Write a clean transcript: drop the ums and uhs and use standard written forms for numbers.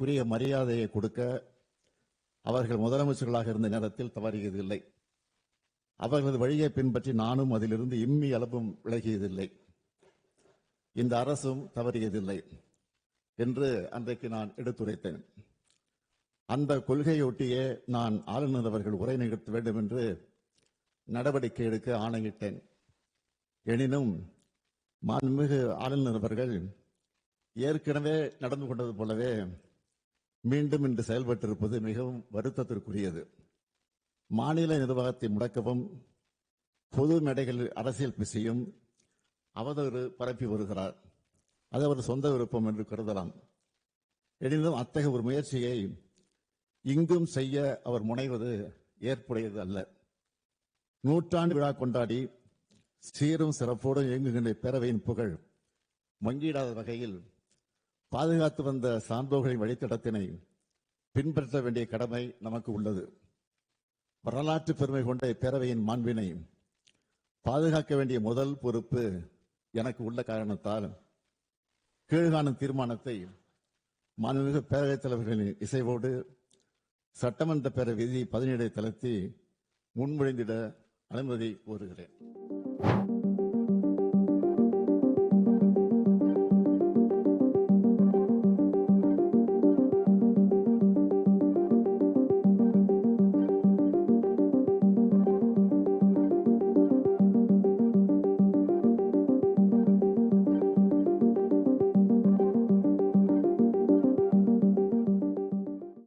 அவர்களுக்குரிய மரியாதையை கொடுக்க அவர்கள் முதலமைச்சர்களாக இருந்த நேரத்தில் தவறியதில்லை. அவர்களது வழியை பின்பற்றி நானும் அதிலிருந்து இம்மி அளவும் விலகியதில்லை. இந்த அரசும் தவறியதில்லை என்று அன்றைக்கு நான் எடுத்துரைத்தேன். அந்த கொள்கையொட்டியே நான் ஆளுநர் அவர்கள் உரை நிகழ்த்த வேண்டும் என்று நடவடிக்கை எடுக்க ஆணையிட்டேன். எனினும் மாண்புமிகு ஆளுநர் அவர்கள் ஏற்கனவே நடந்து கொண்டது போலவே மீண்டும் இன்று செயல்பட்டிருப்பது மிகவும் வருத்தத்திற்குரியது. மாநில நிர்வாகத்தை முடக்கவும் பொது மேடைகளில் அரசியல் பேசியும் அவதூறு பரப்பி வருகிறார். அது அவர் சொந்த விருப்பம் என்று கருதலாம். எனினும் அத்தகைய ஒரு முயற்சியை இங்கும் செய்ய அவர் முனைவது ஏற்புடையது அல்ல. நூற்றாண்டு விழா கொண்டாடி சீரும் சிறப்போடு இயங்குகின்ற பேரவையின் புகழ் மங்கிடாத வகையில் பாதுகாத்து வந்த சான்றோர்களின் வழித்தடத்தினை பின்பற்ற வேண்டிய கடமை நமக்கு உள்ளது. வரலாற்று பெருமை கொண்ட பேரவையின் மாண்பினை பாதுகாக்க வேண்டிய முதல் பொறுப்பு எனக்கு உள்ள காரணத்தால் கீழ்காணும் தீர்மானத்தை மாண்புமிகு பேரவைத் தலைவர்களின் இசைவோடு சட்டமன்ற பேரவை விதி 17 தளர்த்தி முன்மொழிந்திட அனுமதி கோருகிறேன்.